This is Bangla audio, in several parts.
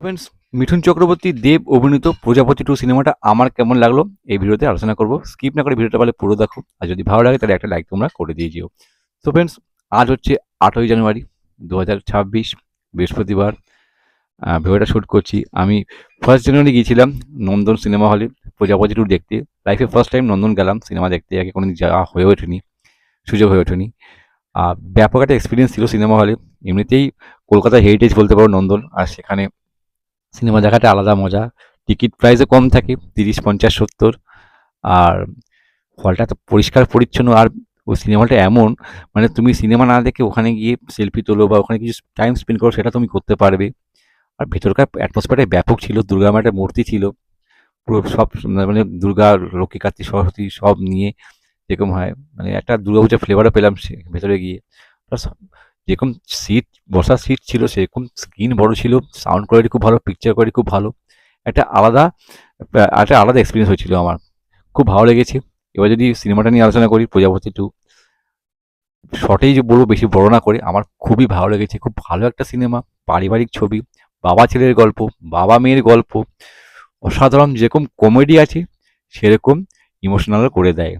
ফ্রেন্ডস, মিঠুন চক্রবর্তী দেব অভিনীত প্রজাপতি 2 সিনেমাটা আমার কেমন লাগলো এই ভিডিওতে আলোচনা করব। স্কিপ না করে ভিডিওটা পুরো দেখো, আর যদি ভালো লাগে তাহলে একটা লাইক তোমরা করে দিয়ে যেও। তো ফ্রেন্ডস, আজ হচ্ছে 8ই জানুয়ারি 2026, বৃহস্পতিবার। ভিডিওটা শ্যুট করছি আমি। 1 জানুয়ারি গিয়েছিলাম নন্দন সিনেমা হলে প্রজাপতি 2 দেখতে। লাইফে ফার্স্ট টাইম নন্দন গেলাম সিনেমা দেখতে, আগে কোনোদিন যাওয়া হয়ে ওঠেনি, সুযোগ হয়ে ওঠেনি। ব্যাপক একটা এক্সপিরিয়েন্স ছিল সিনেমা হলে। এমনিতেই কলকাতা হেরিটেজ বলতে পারো নন্দন, আর সেখানে সিনেমা দেখাটা আলাদা মজা। টিকিট প্রাইসও কম থাকে, 30, 50, 70। আর হলটা তো পরিষ্কার পরিচ্ছন্ন। আর ওই সিনেমাটা এমন, মানে তুমি সিনেমা না দেখে ওখানে গিয়ে সেলফি তোলো বা ওখানে কিছু টাইম স্পেন্ড করো, সেটা তুমি করতে পারবে। আর ভেতরকার অ্যাটমসফিয়ারটা ব্যাপক ছিল। দুর্গা মায়ের একটা মূর্তি ছিল, পুরো সব মানে দুর্গা, লক্ষ্মী, কার্তিক, সরস্বতী সব নিয়ে যেরকম হয়, মানে একটা দুর্গাপূজার ফ্লেভারও পেলাম সে ভেতরে গিয়ে। প্লাস যেরকম সিট, বসার সিট ছিল সেরকম স্ক্রিন বড় ছিল, সাউন্ড কোয়ালিটি খুব ভালো, পিকচার কোয়ালিটি খুব ভালো। একটা আলাদা একটা আলাদা এক্সপিরিয়েন্স হয়েছিল আমার, খুব ভালো লেগেছে। এবার যদি সিনেমাটা নিয়ে আলোচনা করি, প্রজাপতি 2 শর্টেই যে বলবো, বেশি বড় না করে, আমার খুবই ভালো লেগেছে। খুব ভালো একটা সিনেমা, পারিবারিক ছবি, বাবা ছেলের গল্প, বাবা মেয়ের গল্প, অসাধারণ। যেরকম কমেডি আছে সেরকম ইমোশনালও করে দেয়।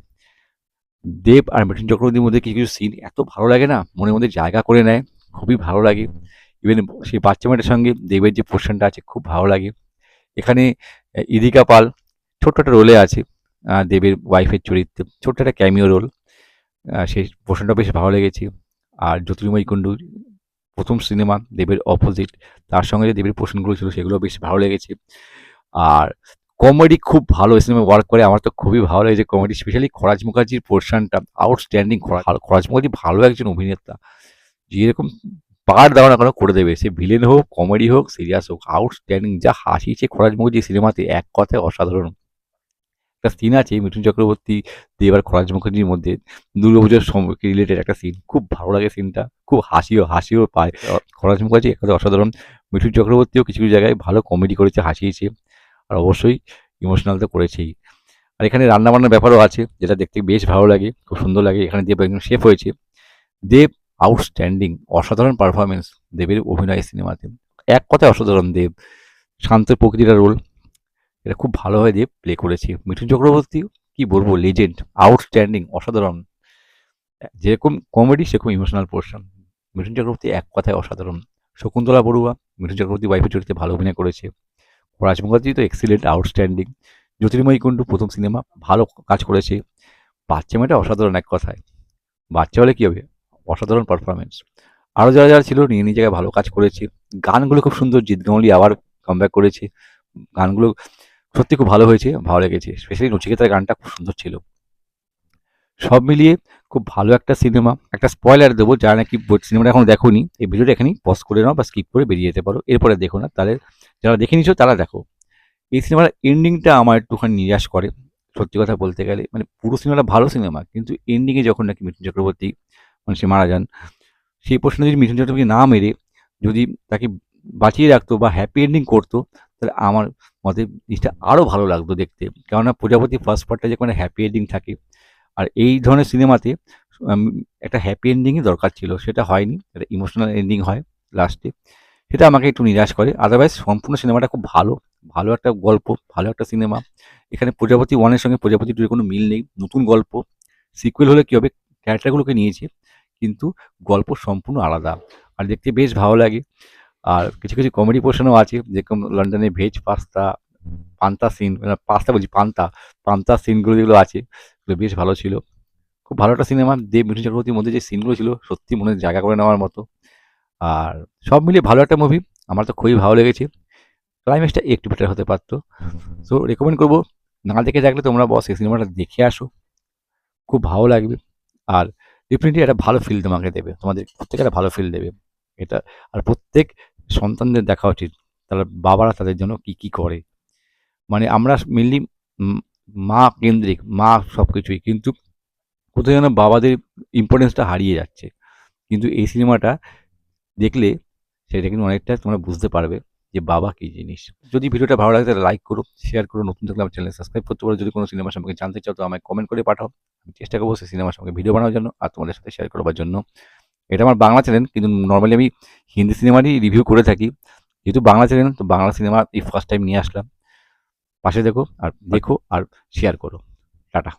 দেব আর মিঠুন চক্রবর্তীর মধ্যে কিছু কিছু সিন এত ভালো লাগে না, মনের মধ্যে জায়গা করে নেয়, খুবই ভালো লাগে। ইভেন সেই বাচ্চা মেয়েটার সঙ্গে দেবের যে পোর্শনটা আছে খুব ভালো লাগে। এখানে ইদিকা পাল ছোট্ট একটা রোলে আছে, দেবের ওয়াইফের চরিত্রে, ছোট্ট একটা ক্যামিও রোল। সেই পোর্শনটা বেশ ভালো লেগেছে। আর জ্যোতির্ময়ী কুণ্ডু, প্রথম সিনেমা দেবের অপোজিট, তার সঙ্গে যে দেবের পোর্শনগুলো ছিল সেগুলো বেশ ভালো লেগেছে। আর কমেডি খুব ভালো এই সিনেমা ওয়ার্ক করে, আমার তো খুবই ভালো লেগেছে কমেডি, স্পেশালি খরাজ মুখার্জির পোর্শনটা আউটস্ট্যান্ডিং। খরাজ মুখার্জি ভালো একজন অভিনেতা, যেরকম পার দেওয়া না কেন করে দেবে, সে ভিলেন হোক, কমেডি হোক, সিরিয়াস হোক, আউটস্ট্যান্ডিং। যা হাসিয়েছে খরাজ মুখার্জি সিনেমাতে, এক কথায় অসাধারণ। একটা সিন আছে মিঠুন চক্রবর্তী, দেব আর খরাজ মুখার্জির মধ্যে, দুর্গাপুজোর রিলেটেড একটা সিন, খুব ভালো লাগে সিনটা, খুব হাসিও পায়। খরাজ মুখার্জি এক কথায় অসাধারণ। মিঠুন চক্রবর্তীও কিছু কিছু জায়গায় ভালো কমেডি করেছে, হাসিয়েছে। আর অবশ্যই ইমোশনাল তো করেছেই। আর এখানে রান্নাবান্নার ব্যাপারও আছে, যেটা দেখতে বেশ ভালো লাগে, খুব সুন্দর লাগে। এখানে দেব একজন শেফ হয়েছে। দেব আউটস্ট্যান্ডিং, অসাধারণ পারফরমেন্স দেবের অভিনয় সিনেমাতে, এক কথায় অসাধারণ। দেব শান্ত প্রকৃতিটা রোল, এটা খুব ভালোভাবে দেব প্লে করেছে। মিঠুন চক্রবর্তী কি বলবো, লেজেন্ড, আউটস্ট্যান্ডিং, অসাধারণ। যেরকম কমেডি সেরকম ইমোশনাল পোর্শন, মিঠুন চক্রবর্তী এক কথায় অসাধারণ। শকুন্তলা বড়ুয়া মিঠুন চক্রবর্তী ওয়াইফের চরিত্রে ভালো অভিনয় করেছে। রাজ মুখার্জি তো এক্সিলেন্ট, আউটস্ট্যান্ডিং। জ্যোতির্ময়ী কুণ্ডু প্রথম সিনেমা, ভালো কাজ করেছে। বাচ্চা মেয়েটা অসাধারণ, এক কথায় বাচ্চা হলে কী হবে, অসাধারণ পারফরমেন্স। আরও যারা যারা ছিল নিজ নিজ জায়গায় ভালো কাজ করেছে। গানগুলো খুব সুন্দর, জিৎ গাঙ্গুলি আবার কামব্যাক করেছে। গানগুলো সত্যি খুব ভালো হয়েছে, ভালো লেগেছে। স্পেশালি নচিকেতার গানটা খুব সুন্দর ছিল। সব মিলিয়ে খুব ভালো একটা সিনেমা। একটা স্পয়লার দেবো, যারা নাকি সিনেমাটা এখনো দেখোনি, এই ভিডিওটা এখানেই পজ করে নাও বা স্কিপ করে বেরিয়ে যেতে পারো, এরপরে দেখো না। তাহলে যারা দেখে নিছো তারা দেখো। এই সিনেমার এন্ডিংটা আমার একটুখানি নিরাশ করে, সত্যি কথা বলতে গেলে। মানে পুরো সিনেমাটা ভালো সিনেমা, কিন্তু এন্ডিংয়ে যখন নাকি মিঠুন চক্রবর্তী মানে সে মারা যান, সেই প্রশ্নে যদি মিঠুন চক্রবর্তী না মেরে যদি তাকে বাঁচিয়ে রাখতো বা হ্যাপি এন্ডিং করতো, তাহলে আমার মতে জিনিসটা আরও ভালো লাগতো দেখতে। কেননা প্রজাপতি ফার্স্ট পার্টটা যেখানে হ্যাপি এন্ডিং থাকে, আর এই ধরনের সিনেমাতে আম, একটা হ্যাপি এন্ডিংই দরকার ছিল, সেটা হয়নি, একটা ইমোশনাল এন্ডিং হয় লাস্টে। সেটা আমাকে একটু নিরাশ করে। আদারওয়াইজ সম্পূর্ণ সিনেমাটা খুব ভালো, ভালো একটা গল্প, ভালো একটা সিনেমা। এখানে প্রজাপতি 1-এর সঙ্গে প্রজাপতি 2-এর কোনো মিল নেই, নতুন গল্প। সিকুয়েল হলে কী হবে, ক্যারেক্টারগুলোকে নিয়েছে, কিন্তু গল্প সম্পূর্ণ আলাদা, আর দেখতে বেশ ভালো লাগে। আর কিছু কিছু কমেডি পোর্শনও আছে, যেরকম লন্ডনে ভেজ পাস্তা, পান্তা সিন, পাস্তা বলছি পান্তা, পান্তা সিনগুলো যেগুলো আছে, এগুলো বেশ ভালো ছিল। খুব ভালো একটা সিনেমা। দেব মিঠুন চক্রবর্তীর মধ্যে যে সিনগুলো ছিল সত্যি মনে জায়গা করে নেওয়ার মতো। আর সব মিলিয়ে ভালো একটা মুভি, আমার তো খুবই ভালো লেগেছে। ক্লাইম্যাক্সটা একটু বেটার হতে পারতো। সো রেকমেন্ড করবো, না দেখে থাকলে তোমরা বস এই সিনেমাটা দেখে আসো, খুব ভালো লাগবে। আর ডেফিনেটলি একটা ভালো ফিল তোমাকে দেবে, তোমাদের প্রত্যেকে একটা ভালো ফিল দেবে এটা। আর প্রত্যেক সন্তানদের দেখা উচিত তারা বাবারা তাদের জন্য কি কি করে। মানে আমরা মেনলি মা কেন্দ্রিক, মা সব কিছুই, কিন্তু কোথাও যেন বাবাদের ইম্পর্টেন্সটা হারিয়ে যাচ্ছে। কিন্তু এই সিনেমাটা দেখলে সেটা কিন্তু অনেকটা তোমরা বুঝতে পারবে যে বাবা কী জিনিস। যদি ভিডিওটা ভালো লাগে তাহলে লাইক করো, শেয়ার করো, নতুন থাকলে আমার চ্যানেল সাবস্ক্রাইব করতে পারো। যদি কোনো সিনেমা সম্পর্কে জানতে চাও তো আমায় কমেন্ট করে পাঠাও, আমি চেষ্টা করবো সেই সিনেমা সম্পর্কে ভিডিও বানানোর জন্য আর তোমাদের সাথে শেয়ার করবার জন্য। এটা আমার বাংলা চ্যানেল, কিন্তু নর্মালি আমি হিন্দি সিনেমারই রিভিউ করে থাকি। যেহেতু বাংলা চ্যানেল, তো বাংলা সিনেমা এই ফার্স্ট টাইম নিয়ে আসলাম। পাশে দেখো আর শেয়ার করো। টাটা।